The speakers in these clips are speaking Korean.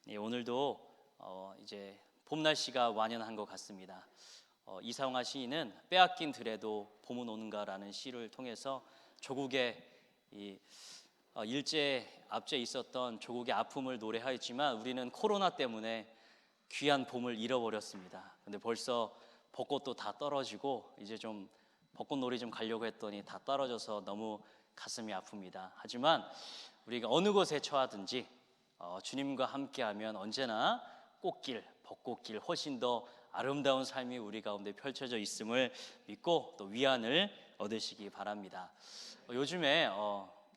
예, 오늘도 이제 봄 날씨가 완연한 것 같습니다. 이상화 시인은 빼앗긴 들에도 봄은 오는가라는 시를 통해서 조국의 일제 앞제 있었던 조국의 아픔을 노래하였지만 우리는 코로나 때문에 귀한 봄을 잃어버렸습니다. 근데 벌써 벚꽃도 다 떨어지고 이제 좀 벚꽃놀이 좀 가려고 했더니 다 떨어져서 너무 가슴이 아픕니다. 하지만 우리가 어느 곳에 처하든지 주님과 함께하면 언제나 꽃길, 벚꽃길 훨씬 더 아름다운 삶이 우리 가운데 펼쳐져 있음을 믿고 또 위안을 얻으시기 바랍니다. 요즘에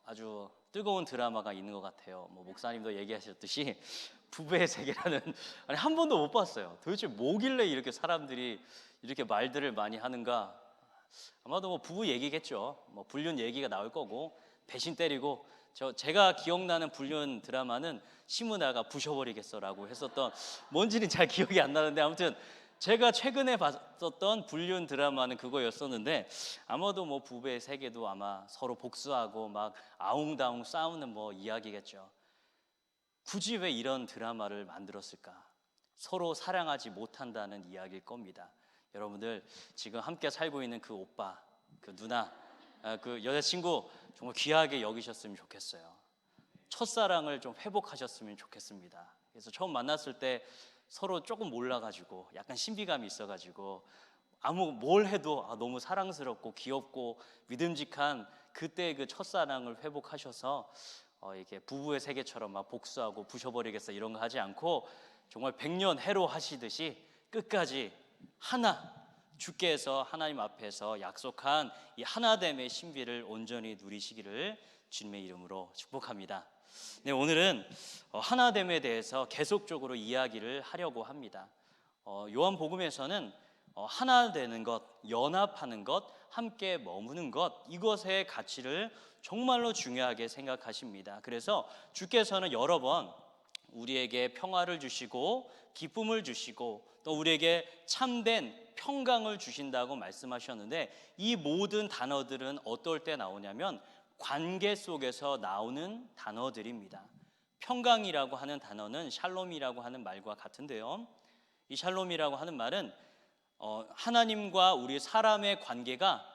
아주 뜨거운 드라마가 있는 것 같아요. 목사님도 얘기하셨듯이 부부의 세계라는 한 번도 못 봤어요. 도대체 뭐길래 이렇게 사람들이 이렇게 말들을 많이 하는가? 아마도 부부 얘기겠죠. 불륜 얘기가 나올 거고 배신 때리고 제가 기억나는 불륜 드라마는 시문화가 부셔버리겠어라고 했었던 뭔지는 잘 기억이 안 나는데 아무튼 제가 최근에 봤었던 불륜 드라마는 그거였었는데 아마도 부부의 세계도 아마 서로 복수하고 막 아웅다웅 싸우는 이야기겠죠. 굳이 왜 이런 드라마를 만들었을까? 서로 사랑하지 못한다는 이야기일 겁니다. 여러분들 지금 함께 살고 있는 그 오빠, 그 누나, 그 여자친구 정말 귀하게 여기셨으면 좋겠어요. 첫사랑을 좀 회복하셨으면 좋겠습니다. 그래서 처음 만났을 때 서로 조금 몰라가지고 약간 신비감이 있어가지고 뭘 해도 너무 사랑스럽고 귀엽고 믿음직한 그때 그 첫사랑을 회복하셔서 이렇게 부부의 세계처럼 막 복수하고 부셔버리겠어 이런 거 하지 않고 정말 백년 해로 하시듯이 끝까지 하나, 주께서 하나님 앞에서 약속한 이 하나됨의 신비를 온전히 누리시기를 주님의 이름으로 축복합니다. 네, 오늘은 하나됨에 대해서 계속적으로 이야기를 하려고 합니다. 요한복음에서는 하나 되는 것, 연합하는 것, 함께 머무는 것, 이것의 가치를 정말로 중요하게 생각하십니다. 그래서 주께서는 여러 번 우리에게 평화를 주시고 기쁨을 주시고 또 우리에게 참된 평강을 주신다고 말씀하셨는데 이 모든 단어들은 어떨 때 나오냐면 관계 속에서 나오는 단어들입니다. 평강이라고 하는 단어는 샬롬이라고 하는 말과 같은데요. 이 샬롬이라고 하는 말은 하나님과 우리 사람의 관계가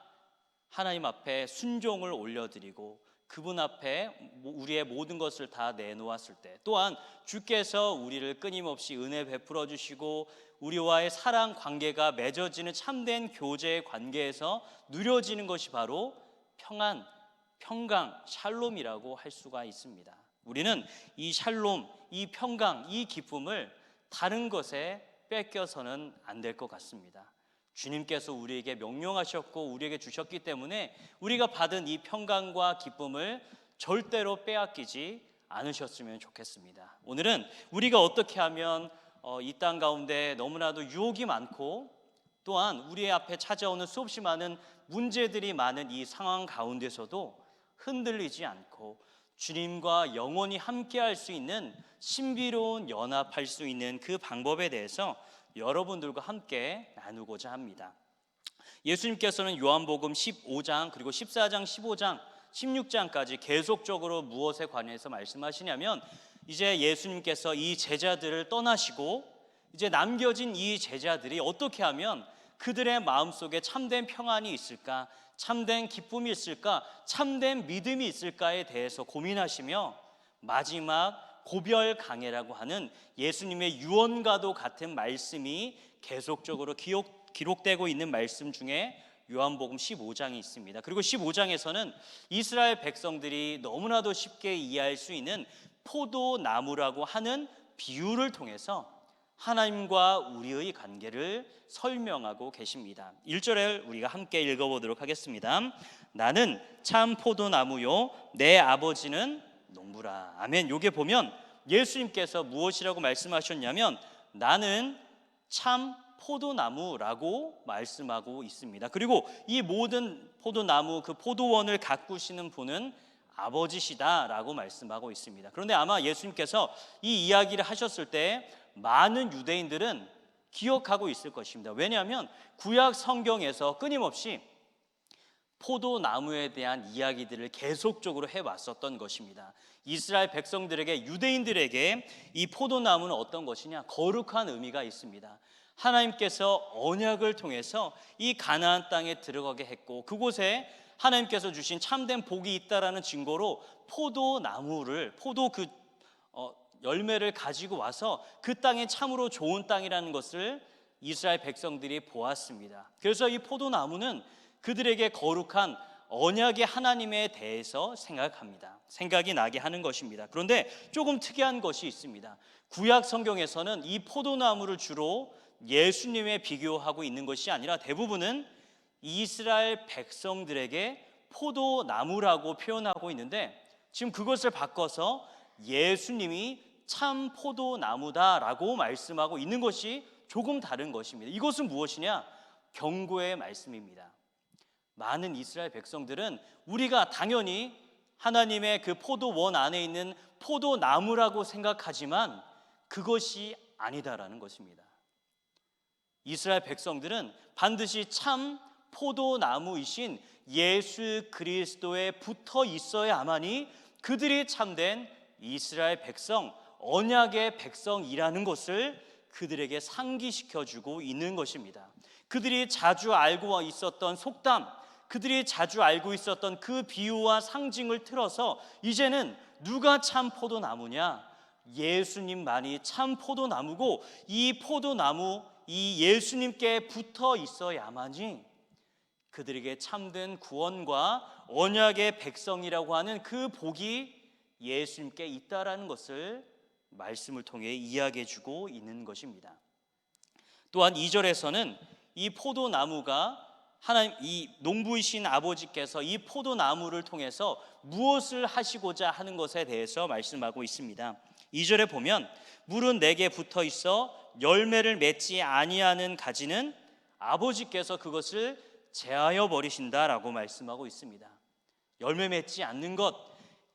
하나님 앞에 순종을 올려드리고 그분 앞에 우리의 모든 것을 다 내놓았을 때, 또한 주께서 우리를 끊임없이 은혜 베풀어 주시고 우리와의 사랑 관계가 맺어지는 참된 교제의 관계에서 누려지는 것이 바로 평안, 평강, 샬롬이라고 할 수가 있습니다. 우리는 이 샬롬, 이 평강, 이 기쁨을 다른 것에 뺏겨서는 안 될 것 같습니다. 주님께서 우리에게 명령하셨고 우리에게 주셨기 때문에 우리가 받은 이 평강과 기쁨을 절대로 빼앗기지 않으셨으면 좋겠습니다. 오늘은 우리가 어떻게 하면 이 땅 가운데 너무나도 유혹이 많고 또한 우리 앞에 찾아오는 수없이 많은 문제들이 많은 이 상황 가운데서도 흔들리지 않고 주님과 영원히 함께할 수 있는 신비로운 연합할 수 있는 그 방법에 대해서 여러분들과 함께 나누고자 합니다. 예수님께서는 요한복음 15장 그리고 14장, 15장, 16장까지 계속적으로 무엇에 관해서 말씀하시냐면 이제 예수님께서 이 제자들을 떠나시고 이제 남겨진 이 제자들이 어떻게 하면 그들의 마음속에 참된 평안이 있을까, 참된 기쁨이 있을까, 참된 믿음이 있을까에 대해서 고민하시며 마지막 고별 강해라고 하는 예수님의 유언과도 같은 말씀이 계속적으로 기록되고 있는 말씀 중에 요한복음 15장이 있습니다. 그리고 15장에서는 이스라엘 백성들이 너무나도 쉽게 이해할 수 있는 포도나무라고 하는 비유를 통해서 하나님과 우리의 관계를 설명하고 계십니다. 1절을 우리가 함께 읽어보도록 하겠습니다. 나는 참 포도나무요 내 아버지는 농부라. 아멘. 여기에 보면 예수님께서 무엇이라고 말씀하셨냐면 나는 참 포도나무라고 말씀하고 있습니다. 그리고 이 모든 포도나무 그 포도원을 가꾸시는 분은 아버지시다라고 말씀하고 있습니다. 그런데 아마 예수님께서 이 이야기를 하셨을 때 많은 유대인들은 기억하고 있을 것입니다. 왜냐하면 구약 성경에서 끊임없이 포도나무에 대한 이야기들을 계속적으로 해왔었던 것입니다. 이스라엘 백성들에게, 유대인들에게 이 포도나무는 어떤 것이냐? 거룩한 의미가 있습니다. 하나님께서 언약을 통해서 이 가나안 땅에 들어가게 했고, 그곳에 하나님께서 주신 참된 복이 있다라는 증거로 포도나무를, 열매를 가지고 와서 그 땅이 참으로 좋은 땅이라는 것을 이스라엘 백성들이 보았습니다. 그래서 이 포도나무는 그들에게 거룩한 언약의 하나님에 대해서 생각이 나게 하는 것입니다. 그런데 조금 특이한 것이 있습니다. 구약 성경에서는 이 포도나무를 주로 예수님에 비교하고 있는 것이 아니라 대부분은 이스라엘 백성들에게 포도나무라고 표현하고 있는데, 지금 그것을 바꿔서 예수님이 참 포도나무다라고 말씀하고 있는 것이 조금 다른 것입니다. 이것은 무엇이냐? 경고의 말씀입니다. 많은 이스라엘 백성들은 우리가 당연히 하나님의 그 포도원 안에 있는 포도나무라고 생각하지만 그것이 아니다라는 것입니다. 이스라엘 백성들은 반드시 참 포도나무이신 예수 그리스도에 붙어 있어야만이 그들이 참된 이스라엘 백성, 언약의 백성이라는 것을 그들에게 상기시켜주고 있는 것입니다. 그들이 자주 알고 있었던 속담, 그들이 자주 알고 있었던 그 비유와 상징을 틀어서 이제는 누가 참 포도나무냐? 예수님만이 참 포도나무고, 이 포도나무, 이 예수님께 붙어 있어야만이 그들에게 참된 구원과 언약의 백성이라고 하는 그 복이 예수님께 있다라는 것을 말씀을 통해 이야기해 주고 있는 것입니다. 또한 2절에서는 이 포도나무가 하나님, 이 농부이신 아버지께서 이 포도나무를 통해서 무엇을 하시고자 하는 것에 대해서 말씀하고 있습니다. 2절에 보면 물은 내게 붙어 있어 열매를 맺지 아니하는 가지는 아버지께서 그것을 제하여 버리신다라고 말씀하고 있습니다. 열매 맺지 않는 것,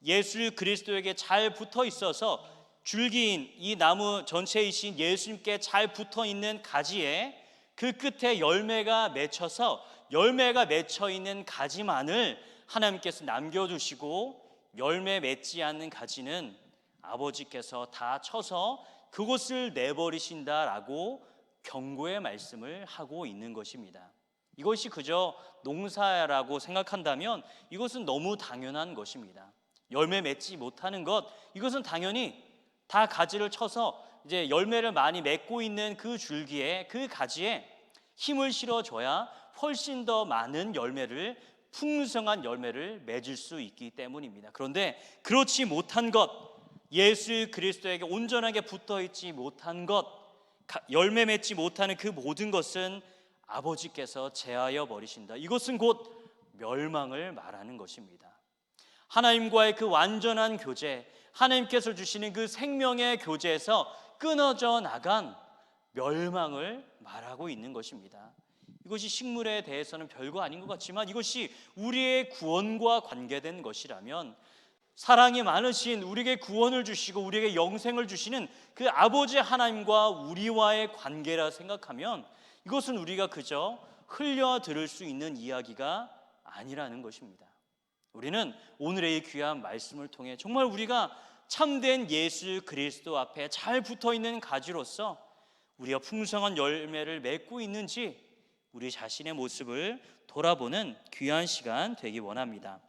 예수 그리스도에게 잘 붙어 있어서 줄기인 이 나무 전체이신 예수님께 잘 붙어 있는 가지에 그 끝에 열매가 맺혀서 열매가 맺혀 있는 가지만을 하나님께서 남겨두시고 열매 맺지 않는 가지는 아버지께서 다 쳐서 그곳을 내버리신다라고 경고의 말씀을 하고 있는 것입니다. 이것이 그저 농사라고 생각한다면 이것은 너무 당연한 것입니다. 열매 맺지 못하는 것, 이것은 당연히 다 가지를 쳐서 이제 열매를 많이 맺고 있는 그 줄기에, 그 가지에 힘을 실어줘야 훨씬 더 많은 열매를, 풍성한 열매를 맺을 수 있기 때문입니다. 그런데 그렇지 못한 것, 예수 그리스도에게 온전하게 붙어 있지 못한 것, 열매 맺지 못하는 그 모든 것은 아버지께서 제하여 버리신다. 이것은 곧 멸망을 말하는 것입니다. 하나님과의 그 완전한 교제, 하나님께서 주시는 그 생명의 교제에서 끊어져 나간 멸망을 말하고 있는 것입니다. 이것이 식물에 대해서는 별거 아닌 것 같지만 이것이 우리의 구원과 관계된 것이라면, 사랑이 많으신 우리에게 구원을 주시고 우리에게 영생을 주시는 그 아버지 하나님과 우리와의 관계라 생각하면 이것은 우리가 그저 흘려 들을 수 있는 이야기가 아니라는 것입니다. 우리는 오늘의 이 귀한 말씀을 통해 정말 우리가 참된 예수 그리스도 앞에 잘 붙어 있는 가지로서 우리가 풍성한 열매를 맺고 있는지 우리 자신의 모습을 돌아보는 귀한 시간 되기 원합니다.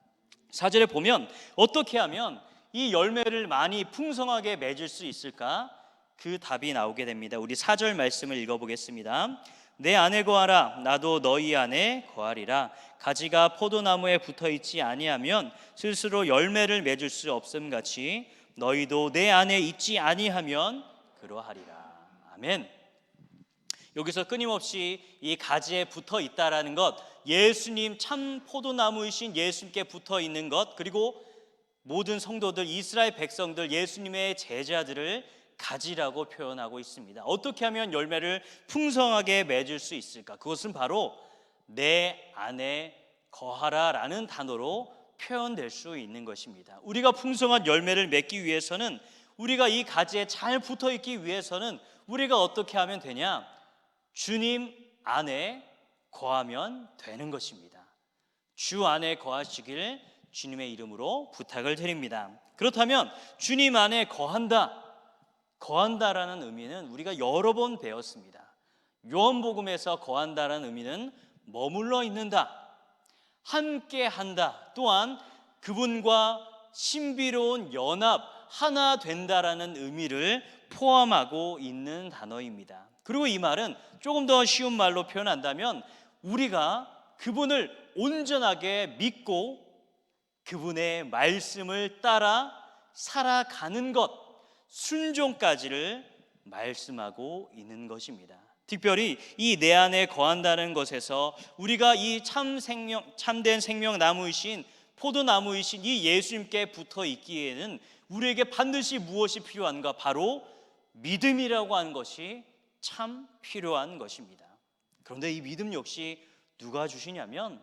4절에 보면 어떻게 하면 이 열매를 많이 풍성하게 맺을 수 있을까? 그 답이 나오게 됩니다. 우리 4절 말씀을 읽어보겠습니다. 내 안에 거하라, 나도 너희 안에 거하리라. 가지가 포도나무에 붙어있지 아니하면 스스로 열매를 맺을 수 없음같이 너희도 내 안에 있지 아니하면 그러하리라. 아멘. 여기서 끊임없이 이 가지에 붙어 있다라는 것, 예수님 참 포도나무이신 예수님께 붙어 있는 것, 그리고 모든 성도들, 이스라엘 백성들, 예수님의 제자들을 가지라고 표현하고 있습니다. 어떻게 하면 열매를 풍성하게 맺을 수 있을까? 그것은 바로 내 안에 거하라라는 단어로 표현될 수 있는 것입니다. 우리가 풍성한 열매를 맺기 위해서는, 우리가 이 가지에 잘 붙어 있기 위해서는 우리가 어떻게 하면 되냐? 주님 안에 거하면 되는 것입니다. 주 안에 거하시길 주님의 이름으로 부탁을 드립니다. 그렇다면 주님 안에 거한다라는 의미는 우리가 여러 번 배웠습니다. 요한복음에서 거한다라는 의미는 머물러 있는다, 함께 한다, 또한 그분과 신비로운 연합, 하나 된다라는 의미를 포함하고 있는 단어입니다. 그리고 이 말은 조금 더 쉬운 말로 표현한다면 우리가 그분을 온전하게 믿고 그분의 말씀을 따라 살아가는 것, 순종까지를 말씀하고 있는 것입니다. 특별히 이 내 안에 거한다는 것에서 우리가 이 참된 생명나무이신 포도나무이신 이 예수님께 붙어 있기에는 우리에게 반드시 무엇이 필요한가? 바로 믿음이라고 하는 것이 참 필요한 것입니다. 그런데 이 믿음 역시 누가 주시냐면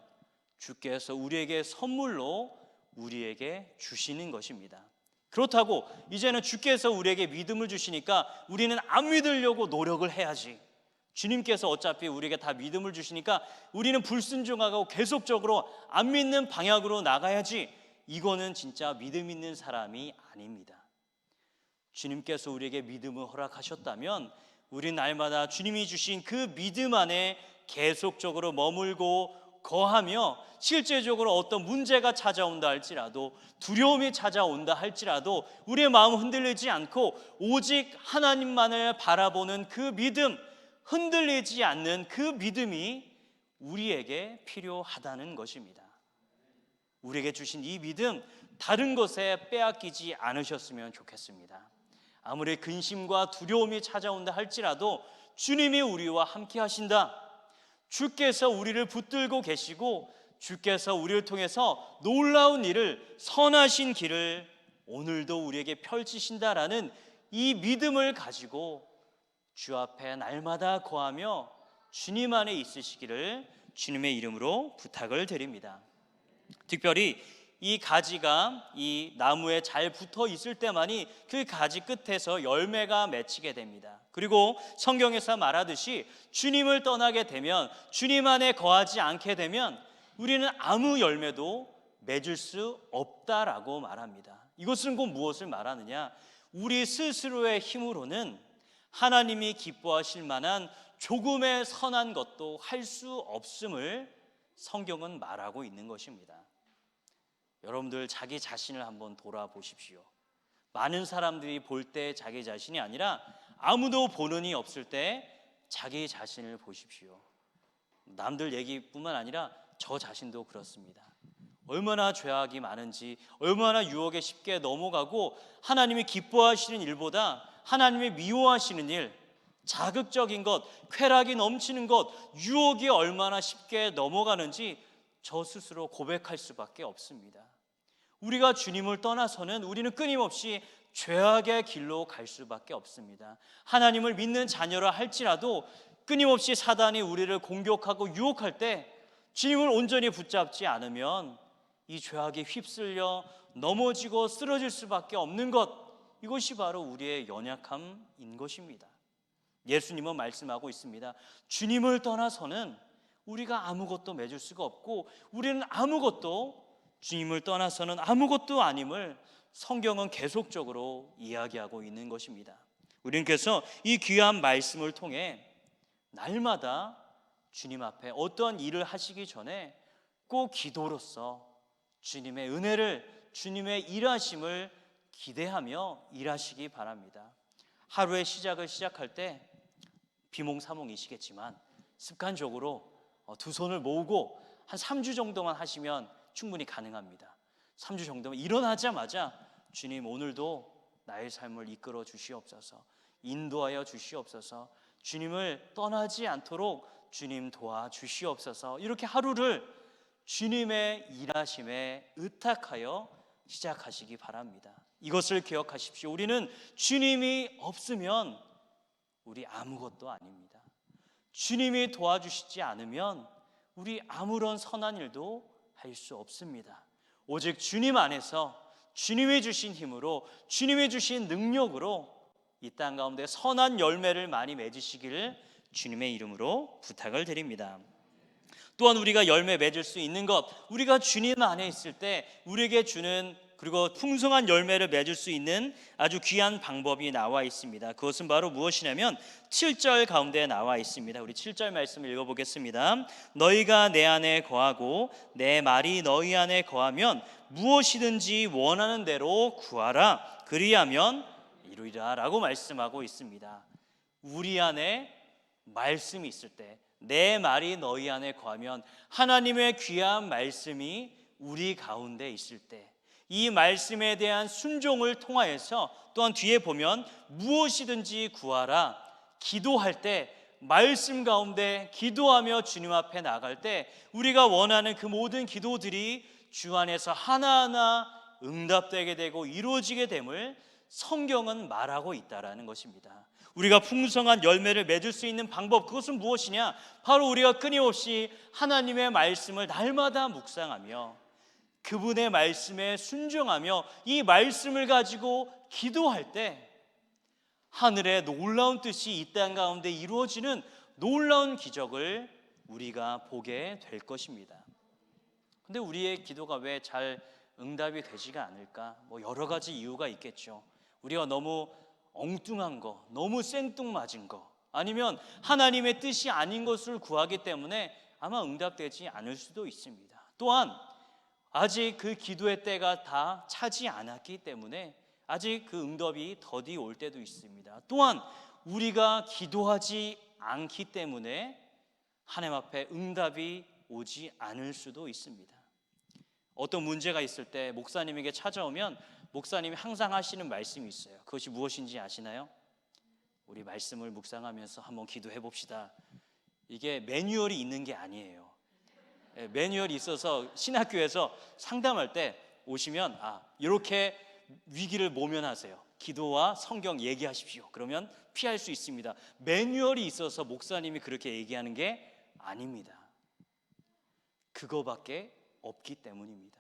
주께서 우리에게 선물로 우리에게 주시는 것입니다. 그렇다고 이제는 주께서 우리에게 믿음을 주시니까 우리는 안 믿으려고 노력을 해야지, 주님께서 어차피 우리에게 다 믿음을 주시니까 우리는 불순종하고 계속적으로 안 믿는 방향으로 나가야지, 이거는 진짜 믿음 있는 사람이 아닙니다. 주님께서 우리에게 믿음을 허락하셨다면 우리는 날마다 주님이 주신 그 믿음 안에 계속적으로 머물고 거하며 실제적으로 어떤 문제가 찾아온다 할지라도, 두려움이 찾아온다 할지라도 우리의 마음 흔들리지 않고 오직 하나님만을 바라보는 그 믿음, 흔들리지 않는 그 믿음이 우리에게 필요하다는 것입니다. 우리에게 주신 이 믿음, 다른 것에 빼앗기지 않으셨으면 좋겠습니다. 아무리 근심과 두려움이 찾아온다 할지라도 주님이 우리와 함께 하신다, 주께서 우리를 붙들고 계시고 주께서 우리를 통해서 놀라운 일을, 선하신 길을 오늘도 우리에게 펼치신다라는 이 믿음을 가지고 주 앞에 날마다 거하며 주님 안에 있으시기를 주님의 이름으로 부탁을 드립니다. 특별히 이 가지가 이 나무에 잘 붙어 있을 때만이 그 가지 끝에서 열매가 맺히게 됩니다. 그리고 성경에서 말하듯이 주님을 떠나게 되면, 주님 안에 거하지 않게 되면 우리는 아무 열매도 맺을 수 없다라고 말합니다. 이것은 곧 무엇을 말하느냐? 우리 스스로의 힘으로는 하나님이 기뻐하실 만한 조금의 선한 것도 할 수 없음을 성경은 말하고 있는 것입니다. 여러분들 자기 자신을 한번 돌아보십시오. 많은 사람들이 볼 때 자기 자신이 아니라 아무도 보는 이 없을 때 자기 자신을 보십시오. 남들 얘기뿐만 아니라 저 자신도 그렇습니다. 얼마나 죄악이 많은지, 얼마나 유혹에 쉽게 넘어가고 하나님이 기뻐하시는 일보다 하나님이 미워하시는 일, 자극적인 것, 쾌락이 넘치는 것, 유혹이 얼마나 쉽게 넘어가는지 저 스스로 고백할 수밖에 없습니다. 우리가 주님을 떠나서는 우리는 끊임없이 죄악의 길로 갈 수밖에 없습니다. 하나님을 믿는 자녀라 할지라도 끊임없이 사단이 우리를 공격하고 유혹할 때 주님을 온전히 붙잡지 않으면 이 죄악에 휩쓸려 넘어지고 쓰러질 수밖에 없는 것, 이것이 바로 우리의 연약함인 것입니다. 예수님은 말씀하고 있습니다. 주님을 떠나서는 우리가 아무것도 맺을 수가 없고 우리는 아무것도, 주님을 떠나서는 아무것도 아님을 성경은 계속적으로 이야기하고 있는 것입니다. 우리는 그래서 이 귀한 말씀을 통해 날마다 주님 앞에 어떠한 일을 하시기 전에 꼭 기도로서 주님의 은혜를, 주님의 일하심을 기대하며 일하시기 바랍니다. 하루의 시작할 때 비몽사몽이시겠지만 습관적으로 두 손을 모으고 한 3주 정도만 하시면 충분히 가능합니다. 3주 정도면 일어나자마자 주님 오늘도 나의 삶을 이끌어 주시옵소서, 인도하여 주시옵소서, 주님을 떠나지 않도록 주님 도와주시옵소서, 이렇게 하루를 주님의 일하심에 의탁하여 시작하시기 바랍니다. 이것을 기억하십시오. 우리는 주님이 없으면 우리 아무것도 아닙니다. 주님이 도와주시지 않으면 우리 아무런 선한 일도 할 수 없습니다. 오직 주님 안에서 주님이 주신 힘으로, 주님이 주신 능력으로 이 땅 가운데 선한 열매를 많이 맺으시기를 주님의 이름으로 부탁을 드립니다. 또한 우리가 열매 맺을 수 있는 것, 우리가 주님 안에 있을 때 우리에게 주는, 그리고 풍성한 열매를 맺을 수 있는 아주 귀한 방법이 나와 있습니다. 그것은 바로 무엇이냐면 7절 가운데 나와 있습니다. 우리 7절 말씀을 읽어보겠습니다. 너희가 내 안에 거하고 내 말이 너희 안에 거하면 무엇이든지 원하는 대로 구하라. 그리하면 이루리라 라고 말씀하고 있습니다. 우리 안에 말씀이 있을 때, 내 말이 너희 안에 거하면, 하나님의 귀한 말씀이 우리 가운데 있을 때, 이 말씀에 대한 순종을 통하여서, 또한 뒤에 보면 무엇이든지 구하라, 기도할 때, 말씀 가운데 기도하며 주님 앞에 나갈 때 우리가 원하는 그 모든 기도들이 주 안에서 하나하나 응답되게 되고 이루어지게 됨을 성경은 말하고 있다라는 것입니다. 우리가 풍성한 열매를 맺을 수 있는 방법, 그것은 무엇이냐? 바로 우리가 끊임없이 하나님의 말씀을 날마다 묵상하며 그분의 말씀에 순종하며 이 말씀을 가지고 기도할 때 하늘의 놀라운 뜻이 이 땅 가운데 이루어지는 놀라운 기적을 우리가 보게 될 것입니다. 근데 우리의 기도가 왜 잘 응답이 되지가 않을까? 여러 가지 이유가 있겠죠. 우리가 너무 엉뚱한 거, 너무 생뚱맞은 거, 아니면 하나님의 뜻이 아닌 것을 구하기 때문에 아마 응답되지 않을 수도 있습니다. 또한 아직 그 기도의 때가 다 차지 않았기 때문에 아직 그 응답이 더디 올 때도 있습니다. 또한 우리가 기도하지 않기 때문에 하나님 앞에 응답이 오지 않을 수도 있습니다. 어떤 문제가 있을 때 목사님에게 찾아오면 목사님이 항상 하시는 말씀이 있어요. 그것이 무엇인지 아시나요? 우리 말씀을 묵상하면서 한번 기도해 봅시다. 이게 매뉴얼이 있는 게 아니에요. 매뉴얼이 있어서 신학교에서 상담할 때 오시면 이렇게 위기를 모면하세요. 기도와 성경 얘기하십시오. 그러면 피할 수 있습니다. 매뉴얼이 있어서 목사님이 그렇게 얘기하는 게 아닙니다. 그거밖에 없기 때문입니다.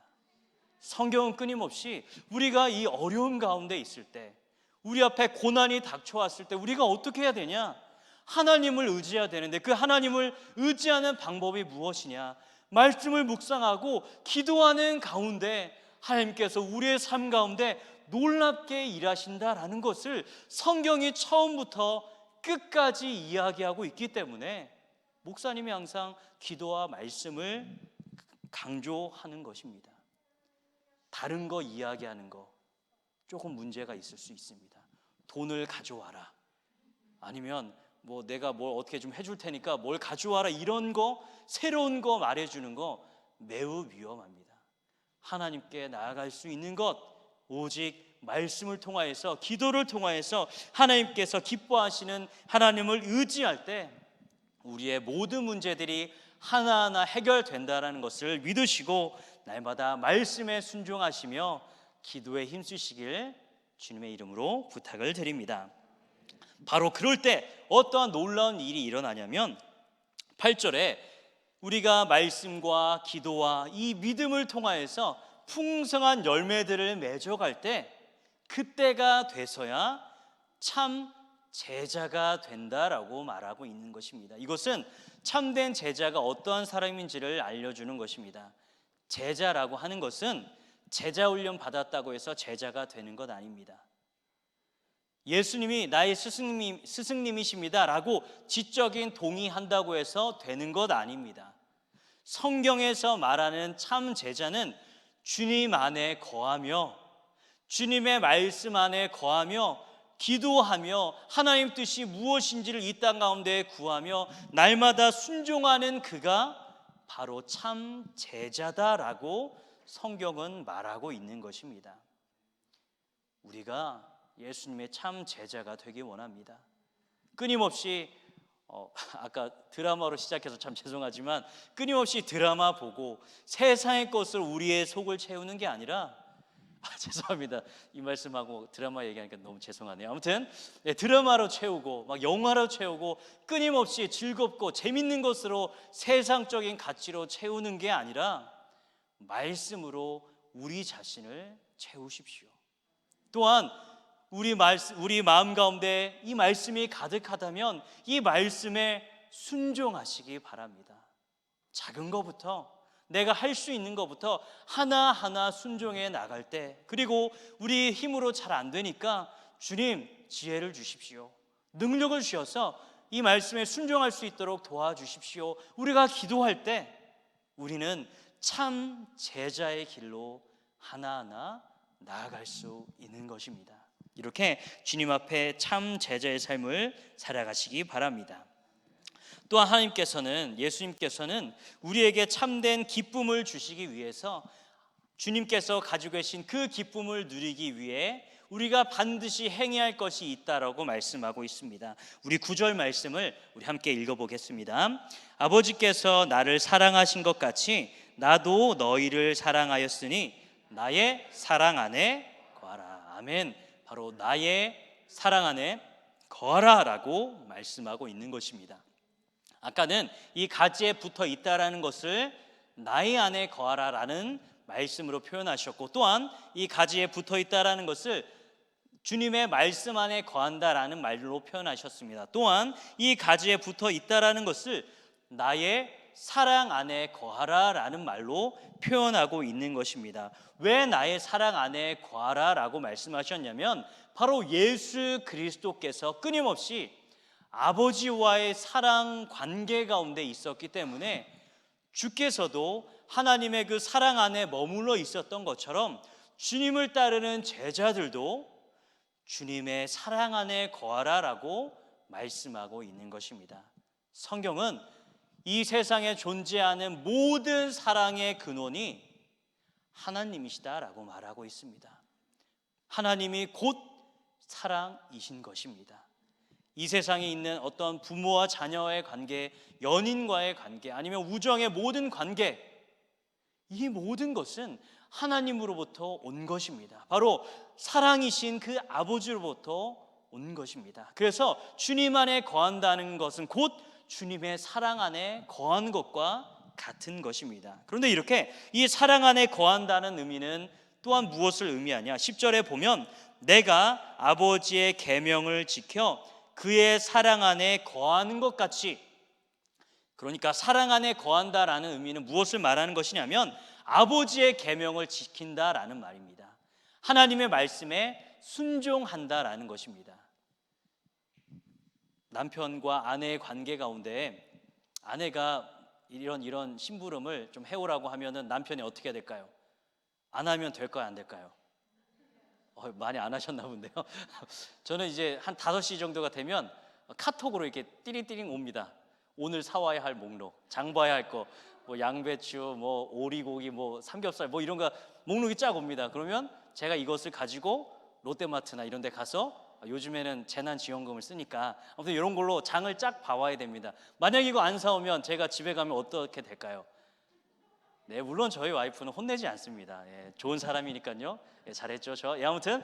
성경은 끊임없이 우리가 이 어려움 가운데 있을 때, 우리 앞에 고난이 닥쳐왔을 때 우리가 어떻게 해야 되냐? 하나님을 의지해야 되는데 그 하나님을 의지하는 방법이 무엇이냐? 말씀을 묵상하고 기도하는 가운데 하나님께서 우리의 삶 가운데 놀랍게 일하신다라는 것을 성경이 처음부터 끝까지 이야기하고 있기 때문에 목사님이 항상 기도와 말씀을 강조하는 것입니다. 다른 거 이야기하는 거 조금 문제가 있을 수 있습니다. 돈을 가져와라, 아니면 내가 뭘 어떻게 좀 해줄 테니까 뭘 가져와라, 이런 거, 새로운 거 말해주는 거 매우 위험합니다. 하나님께 나아갈 수 있는 것 오직 말씀을 통하여서, 기도를 통하여서 하나님께서 기뻐하시는 하나님을 의지할 때 우리의 모든 문제들이 하나하나 해결된다는 것을 믿으시고 날마다 말씀에 순종하시며 기도에 힘쓰시길 주님의 이름으로 부탁을 드립니다. 바로 그럴 때 어떠한 놀라운 일이 일어나냐면 8절에 우리가 말씀과 기도와 이 믿음을 통하여서 풍성한 열매들을 맺어갈 때 그때가 돼서야 참 제자가 된다라고 말하고 있는 것입니다. 이것은 참된 제자가 어떠한 사람인지를 알려주는 것입니다. 제자라고 하는 것은 제자 훈련 받았다고 해서 제자가 되는 것 아닙니다. 예수님이 나의 스승님이십니다 라고 지적인 동의한다고 해서 되는 것 아닙니다. 성경에서 말하는 참 제자는 주님 안에 거하며 주님의 말씀 안에 거하며 기도하며 하나님 뜻이 무엇인지를 이 땅 가운데 구하며 날마다 순종하는 그가 바로 참 제자다라고 성경은 말하고 있는 것입니다. 우리가 예수님의 참 제자가 되기 원합니다. 끊임없이 아까 드라마로 시작해서 참 죄송하지만 끊임없이 드라마 보고 세상의 것을 우리의 속을 채우는 게 아니라 죄송합니다. 이 말씀하고 드라마 얘기하니까 너무 죄송하네요. 아무튼 드라마로 채우고 막 영화로 채우고 끊임없이 즐겁고 재밌는 것으로 세상적인 가치로 채우는 게 아니라 말씀으로 우리 자신을 채우십시오. 또한 우리 마음 가운데 이 말씀이 가득하다면 이 말씀에 순종하시기 바랍니다. 작은 것부터, 내가 할 수 있는 것부터 하나하나 순종해 나갈 때, 그리고 우리 힘으로 잘 안 되니까 주님 지혜를 주십시오, 능력을 주셔서 이 말씀에 순종할 수 있도록 도와주십시오. 우리가 기도할 때 우리는 참 제자의 길로 하나하나 나아갈 수 있는 것입니다. 이렇게 주님 앞에 참 제자의 삶을 살아가시기 바랍니다. 또한 하나님께서는, 예수님께서는 우리에게 참된 기쁨을 주시기 위해서 주님께서 가지고 계신 그 기쁨을 누리기 위해 우리가 반드시 행해야 할 것이 있다라고 말씀하고 있습니다. 우리 9절 말씀을 우리 함께 읽어보겠습니다. 아버지께서 나를 사랑하신 것 같이 나도 너희를 사랑하였으니 나의 사랑 안에 거하라. 아멘. 바로 나의 사랑 안에 거하라라고 말씀하고 있는 것입니다. 아까는 이 가지에 붙어 있다라는 것을 나의 안에 거하라라는 말씀으로 표현하셨고, 또한 이 가지에 붙어 있다라는 것을 주님의 말씀 안에 거한다라는 말로 표현하셨습니다. 또한 이 가지에 붙어 있다라는 것을 나의 사랑 안에 거하라라는 말로 표현하고 있는 것입니다. 왜 나의 사랑 안에 거하라라고 말씀하셨냐면, 바로 예수 그리스도께서 끊임없이 아버지와의 사랑 관계 가운데 있었기 때문에 주께서도 하나님의 그 사랑 안에 머물러 있었던 것처럼 주님을 따르는 제자들도 주님의 사랑 안에 거하라라고 말씀하고 있는 것입니다. 성경은 이 세상에 존재하는 모든 사랑의 근원이 하나님이시다라고 말하고 있습니다. 하나님이 곧 사랑이신 것입니다. 이 세상에 있는 어떤 부모와 자녀의 관계, 연인과의 관계, 아니면 우정의 모든 관계, 이 모든 것은 하나님으로부터 온 것입니다. 바로 사랑이신 그 아버지로부터 온 것입니다. 그래서 주님 안에 거한다는 것은 곧 주님의 사랑 안에 거한 것과 같은 것입니다. 그런데 이렇게 이 사랑 안에 거한다는 의미는 또한 무엇을 의미하냐? 10절에 보면 내가 아버지의 계명을 지켜 그의 사랑 안에 거하는 것 같이, 그러니까 사랑 안에 거한다라는 의미는 무엇을 말하는 것이냐면 아버지의 계명을 지킨다라는 말입니다. 하나님의 말씀에 순종한다라는 것입니다. 남편과 아내의 관계 가운데 아내가 이런 심부름을 좀 해오라고 하면은 남편이 어떻게 해야 될까요? 안 하면 될까요, 안 될까요? 많이 안 하셨나 본데요. 저는 이제 한 5시 정도가 되면 카톡으로 이렇게 띠링띠링 옵니다. 오늘 사와야 할 목록, 장 봐야 할 거, 뭐 양배추, 뭐 오리고기, 뭐 삼겹살, 뭐 이런 거 목록이 쫙 옵니다. 그러면 제가 이것을 가지고 롯데마트나 이런 데 가서, 요즘에는 재난지원금을 쓰니까 아무튼 이런 걸로 장을 쫙 봐와야 됩니다. 만약 이거 안 사오면 제가 집에 가면 어떻게 될까요? 네, 물론 저희 와이프는 혼내지 않습니다. 좋은 사람이니까요. 잘했죠, 저. 아무튼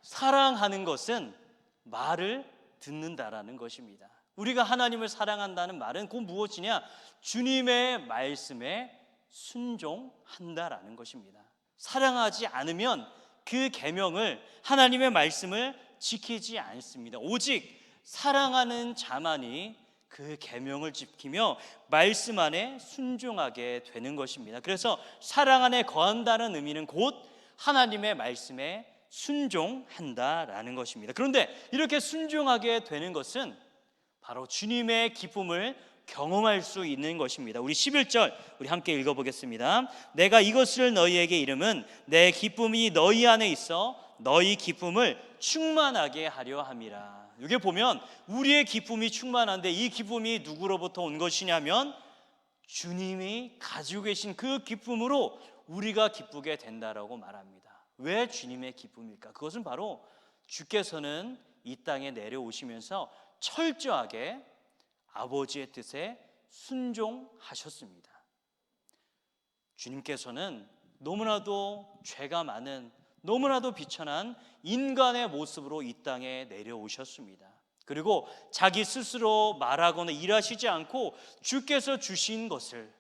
사랑하는 것은 말을 듣는다라는 것입니다. 우리가 하나님을 사랑한다는 말은 그 무엇이냐? 주님의 말씀에 순종한다라는 것입니다. 사랑하지 않으면 그 계명을, 하나님의 말씀을 지키지 않습니다. 오직 사랑하는 자만이 그 계명을 지키며 말씀 안에 순종하게 되는 것입니다. 그래서 사랑 안에 거한다는 의미는 곧 하나님의 말씀에 순종한다라는 것입니다. 그런데 이렇게 순종하게 되는 것은 바로 주님의 기쁨을 경험할 수 있는 것입니다. 우리 11절 우리 함께 읽어보겠습니다. 내가 이것을 너희에게 이름은 내 기쁨이 너희 안에 있어 너희 기쁨을 충만하게 하려 함이라. 여기 보면 우리의 기쁨이 충만한데 이 기쁨이 누구로부터 온 것이냐면 주님이 가지고 계신 그 기쁨으로 우리가 기쁘게 된다라고 말합니다. 왜 주님의 기쁨일까? 그것은 바로 주께서는 이 땅에 내려오시면서 철저하게 아버지의 뜻에 순종하셨습니다. 주님께서는 너무나도 죄가 많은, 너무나도 비천한 인간의 모습으로 이 땅에 내려오셨습니다. 그리고 자기 스스로 말하거나 일하시지 않고 주께서 주신 것을,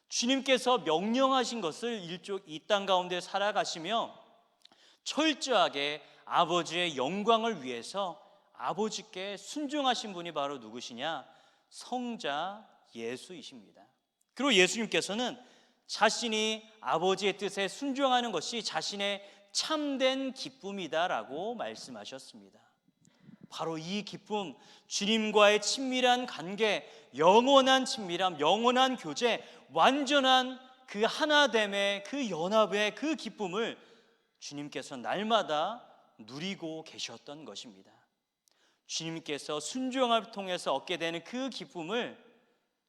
주님께서 명령하신 것을 이 땅 가운데 살아가시며 철저하게 아버지의 영광을 위해서 아버지께 순종하신 분이 바로 누구시냐? 성자 예수이십니다. 그리고 예수님께서는 자신이 아버지의 뜻에 순종하는 것이 자신의 참된 기쁨이다라고 말씀하셨습니다. 바로 이 기쁨, 주님과의 친밀한 관계, 영원한 친밀함, 영원한 교제, 완전한 그 하나됨의 그 연합의 그 기쁨을 주님께서 날마다 누리고 계셨던 것입니다. 주님께서 순종을 통해서 얻게 되는 그 기쁨을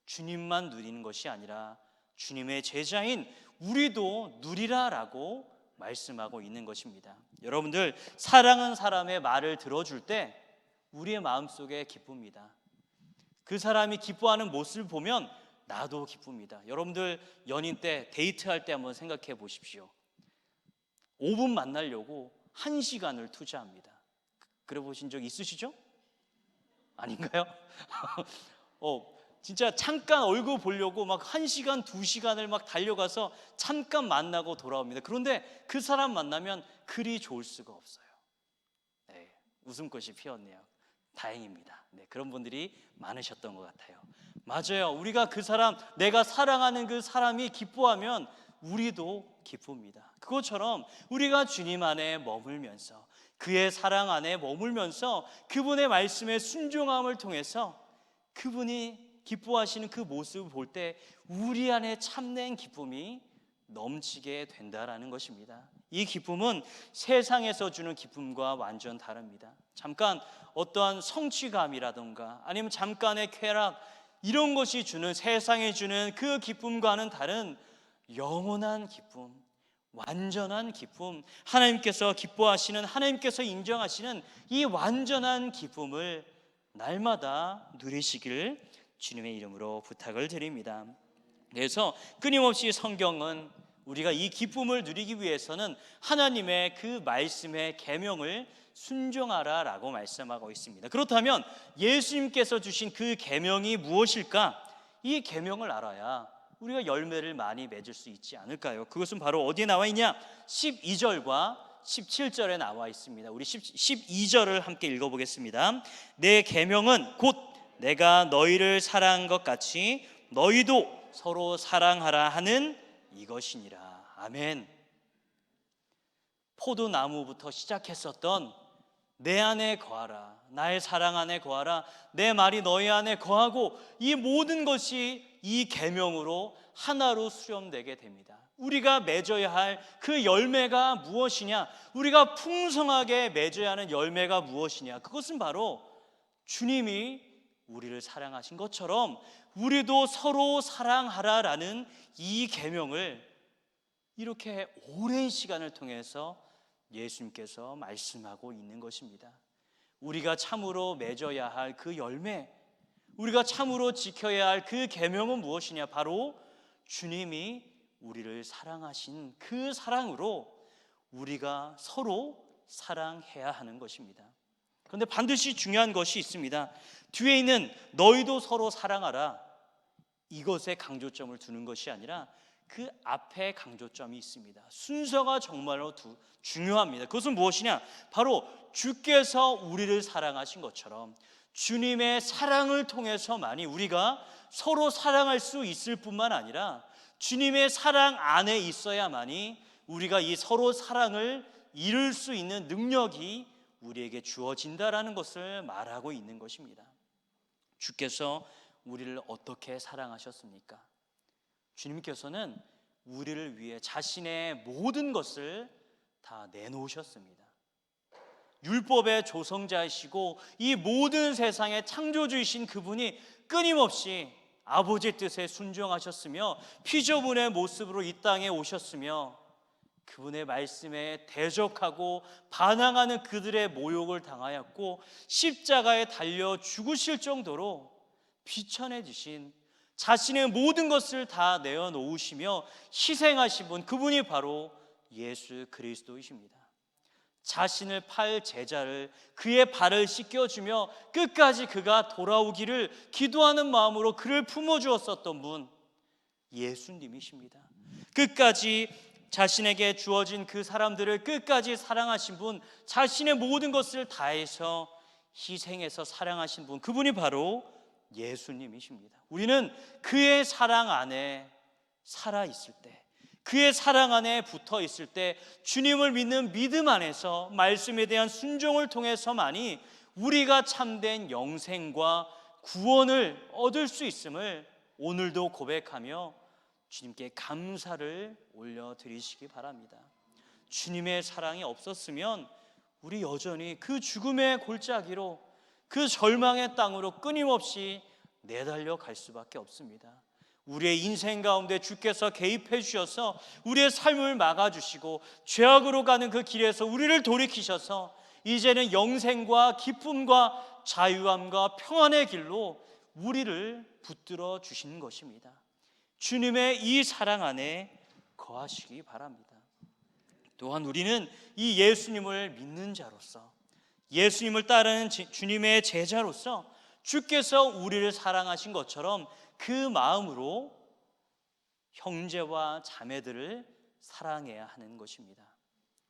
주님만 누리는 것이 아니라 주님의 제자인 우리도 누리라라고 말씀하고 있는 것입니다. 여러분들, 사랑하는 사람의 말을 들어줄 때 우리의 마음속에 기쁩니다. 그 사람이 기뻐하는 모습을 보면 나도 기쁩니다. 여러분들 연인 때 데이트할 때 한번 생각해 보십시오. 5분 만나려고 1시간을 투자합니다. 그래 보신 적 있으시죠? 아닌가요? 진짜 잠깐 얼굴 보려고 막 1시간, 2시간을 막 달려가서 잠깐 만나고 돌아옵니다. 그런데 그 사람 만나면 그리 좋을 수가 없어요. 네, 웃음꽃이 피었네요. 다행입니다. 네, 그런 분들이 많으셨던 것 같아요. 맞아요. 우리가 그 사람, 내가 사랑하는 그 사람이 기뻐하면 우리도 기쁩니다. 그것처럼 우리가 주님 안에 머물면서 그의 사랑 안에 머물면서 그분의 말씀에 순종함을 통해서 그분이 기뻐하시는 그 모습을 볼 때 우리 안에 참된 기쁨이 넘치게 된다라는 것입니다. 이 기쁨은 세상에서 주는 기쁨과 완전 다릅니다. 잠깐 어떠한 성취감이라던가 아니면 잠깐의 쾌락, 이런 것이 주는, 세상에 주는 그 기쁨과는 다른 영원한 기쁨, 완전한 기쁨, 하나님께서 기뻐하시는, 하나님께서 인정하시는 이 완전한 기쁨을 날마다 누리시길 주님의 이름으로 부탁을 드립니다. 그래서 끊임없이 성경은 우리가 이 기쁨을 누리기 위해서는 하나님의 그 말씀의 계명을 순종하라라고 말씀하고 있습니다. 그렇다면 예수님께서 주신 그 계명이 무엇일까? 이 계명을 알아야 우리가 열매를 많이 맺을 수 있지 않을까요? 그것은 바로 어디에 나와 있냐? 12절과 17절에 나와 있습니다. 우리 12절을 함께 읽어보겠습니다. 내 계명은 곧 내가 너희를 사랑한 것 같이 너희도 서로 사랑하라 하는 이것이니라. 아멘. 포도나무부터 시작했었던 내 안에 거하라, 나의 사랑 안에 거하라, 내 말이 너희 안에 거하고, 이 모든 것이 이 계명으로 하나로 수렴되게 됩니다. 우리가 맺어야 할 그 열매가 무엇이냐? 우리가 풍성하게 맺어야 하는 열매가 무엇이냐? 그것은 바로 주님이 우리를 사랑하신 것처럼 우리도 서로 사랑하라라는 이 계명을 이렇게 오랜 시간을 통해서 예수님께서 말씀하고 있는 것입니다. 우리가 참으로 맺어야 할 그 열매, 우리가 참으로 지켜야 할 그 계명은 무엇이냐? 바로 주님이 우리를 사랑하신 그 사랑으로 우리가 서로 사랑해야 하는 것입니다. 그런데 반드시 중요한 것이 있습니다. 뒤에 있는 너희도 서로 사랑하라, 이것에 강조점을 두는 것이 아니라 그 앞에 강조점이 있습니다. 순서가 정말로 중요합니다. 그것은 무엇이냐? 바로 주께서 우리를 사랑하신 것처럼 주님의 사랑을 통해서만이 우리가 서로 사랑할 수 있을 뿐만 아니라 주님의 사랑 안에 있어야만이 우리가 이 서로 사랑을 이룰 수 있는 능력이 우리에게 주어진다라는 것을 말하고 있는 것입니다. 주께서 우리를 어떻게 사랑하셨습니까? 주님께서는 우리를 위해 자신의 모든 것을 다 내놓으셨습니다. 율법의 조성자이시고 이 모든 세상의 창조주이신 그분이 끊임없이 아버지의 뜻에 순종하셨으며 피조물의 모습으로 이 땅에 오셨으며 그분의 말씀에 대적하고 반항하는 그들의 모욕을 당하였고 십자가에 달려 죽으실 정도로 비천해지신, 자신의 모든 것을 다 내어놓으시며 희생하신 분, 그분이 바로 예수 그리스도이십니다. 자신을 팔 제자를, 그의 발을 씻겨주며 끝까지 그가 돌아오기를 기도하는 마음으로 그를 품어주었었던 분, 예수님이십니다. 끝까지 자신에게 주어진 그 사람들을 끝까지 사랑하신 분, 자신의 모든 것을 다해서 희생해서 사랑하신 분, 그분이 바로 예수님이십니다. 우리는 그의 사랑 안에 살아 있을 때, 그의 사랑 안에 붙어 있을 때, 주님을 믿는 믿음 안에서 말씀에 대한 순종을 통해서만이 우리가 참된 영생과 구원을 얻을 수 있음을 오늘도 고백하며 주님께 감사를 올려드리시기 바랍니다. 주님의 사랑이 없었으면 우리 여전히 그 죽음의 골짜기로, 그 절망의 땅으로 끊임없이 내달려 갈 수밖에 없습니다. 우리의 인생 가운데 주께서 개입해 주셔서 우리의 삶을 막아주시고 죄악으로 가는 그 길에서 우리를 돌이키셔서 이제는 영생과 기쁨과 자유함과 평안의 길로 우리를 붙들어 주시는 것입니다. 주님의 이 사랑 안에 거하시기 바랍니다. 또한 우리는 이 예수님을 믿는 자로서, 예수님을 따르는 주님의 제자로서 주께서 우리를 사랑하신 것처럼 그 마음으로 형제와 자매들을 사랑해야 하는 것입니다.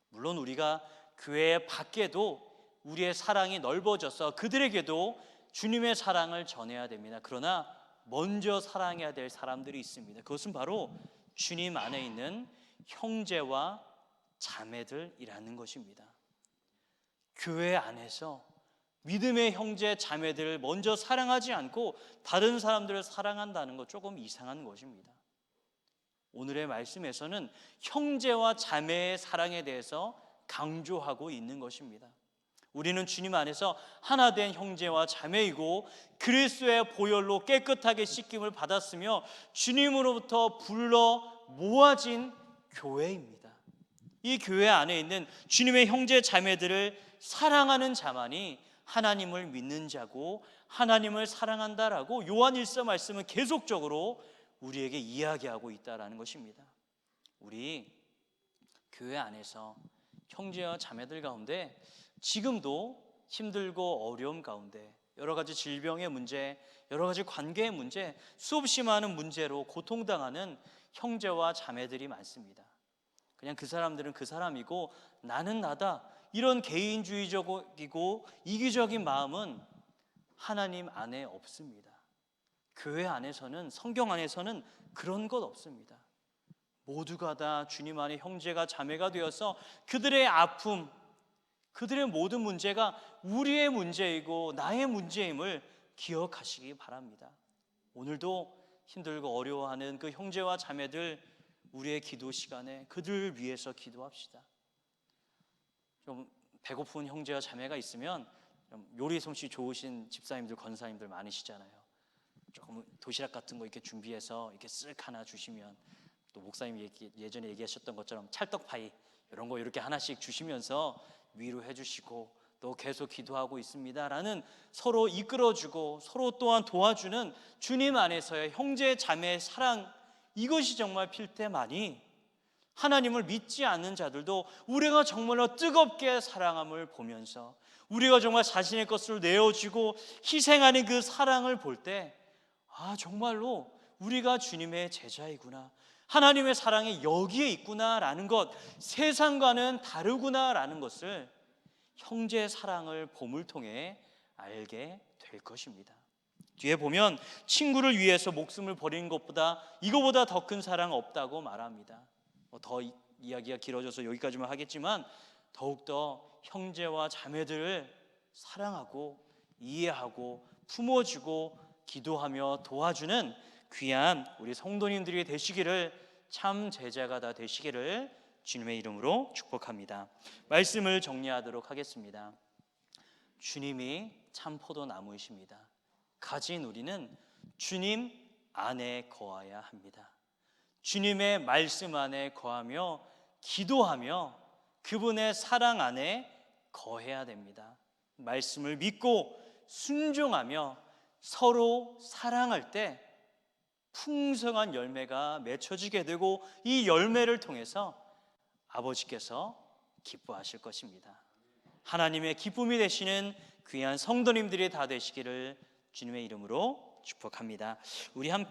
물론 우리가 교회 밖에도 우리의 사랑이 넓어져서 그들에게도 주님의 사랑을 전해야 됩니다. 그러나 먼저 사랑해야 될 사람들이 있습니다. 그것은 바로 주님 안에 있는 형제와 자매들이라는 것입니다. 교회 안에서 믿음의 형제 자매들을 먼저 사랑하지 않고 다른 사람들을 사랑한다는 것 조금 이상한 것입니다. 오늘의 말씀에서는 형제와 자매의 사랑에 대해서 강조하고 있는 것입니다. 우리는 주님 안에서 하나 된 형제와 자매이고 그리스도의 보혈로 깨끗하게 씻김을 받았으며 주님으로부터 불러 모아진 교회입니다. 이 교회 안에 있는 주님의 형제 자매들을 사랑하는 자만이 하나님을 믿는 자고 하나님을 사랑한다라고 요한 1서 말씀은 계속적으로 우리에게 이야기하고 있다라는 것입니다. 우리 교회 안에서 형제와 자매들 가운데 지금도 힘들고 어려움 가운데 여러 가지 질병의 문제, 여러 가지 관계의 문제, 수없이 많은 문제로 고통당하는 형제와 자매들이 많습니다. 그냥 그 사람들은 그 사람이고 나는 나다, 이런 개인주의적이고 이기적인 마음은 하나님 안에 없습니다. 교회 안에서는, 성경 안에서는 그런 것 없습니다. 모두가 다 주님 안에 형제가 자매가 되어서 그들의 아픔, 그들의 모든 문제가 우리의 문제이고 나의 문제임을 기억하시기 바랍니다. 오늘도 힘들고 어려워하는 그 형제와 자매들, 우리의 기도 시간에 그들을 위해서 기도합시다. 좀 배고픈 형제와 자매가 있으면 좀 요리 솜씨 좋으신 집사님들, 권사님들 많으시잖아요. 조금 도시락 같은 거 이렇게 준비해서 이렇게 쓱 하나 주시면, 또 목사님이 예전에 얘기하셨던 것처럼 찰떡파이 이런 거 이렇게 하나씩 주시면서 위로해 주시고 또 계속 기도하고 있습니다라는 서로 이끌어주고 서로 또한 도와주는 주님 안에서의 형제 자매의 사랑, 이것이 정말 필 때만이 하나님을 믿지 않는 자들도 우리가 정말로 뜨겁게 사랑함을 보면서 우리가 정말 자신의 것을 내어주고 희생하는 그 사랑을 볼 때, 아, 정말로 우리가 주님의 제자이구나, 하나님의 사랑이 여기에 있구나라는 것, 세상과는 다르구나라는 것을 형제의 사랑을 봄을 통해 알게 될 것입니다. 뒤에 보면 친구를 위해서 목숨을 버리는 것보다 이거보다 더 큰 사랑 없다고 말합니다. 더 이야기가 길어져서 여기까지만 하겠지만 더욱더 형제와 자매들을 사랑하고 이해하고 품어주고 기도하며 도와주는 귀한 우리 성도님들이 되시기를, 참 제자가 다 되시기를 주님의 이름으로 축복합니다. 말씀을 정리하도록 하겠습니다. 주님이 참 포도나무이십니다. 가진 우리는 주님 안에 거해야 합니다. 주님의 말씀 안에 거하며 기도하며 그분의 사랑 안에 거해야 됩니다. 말씀을 믿고 순종하며 서로 사랑할 때 풍성한 열매가 맺혀지게 되고 이 열매를 통해서 아버지께서 기뻐하실 것입니다. 하나님의 기쁨이 되시는 귀한 성도님들이 다 되시기를 주님의 이름으로 축복합니다. 우리 함께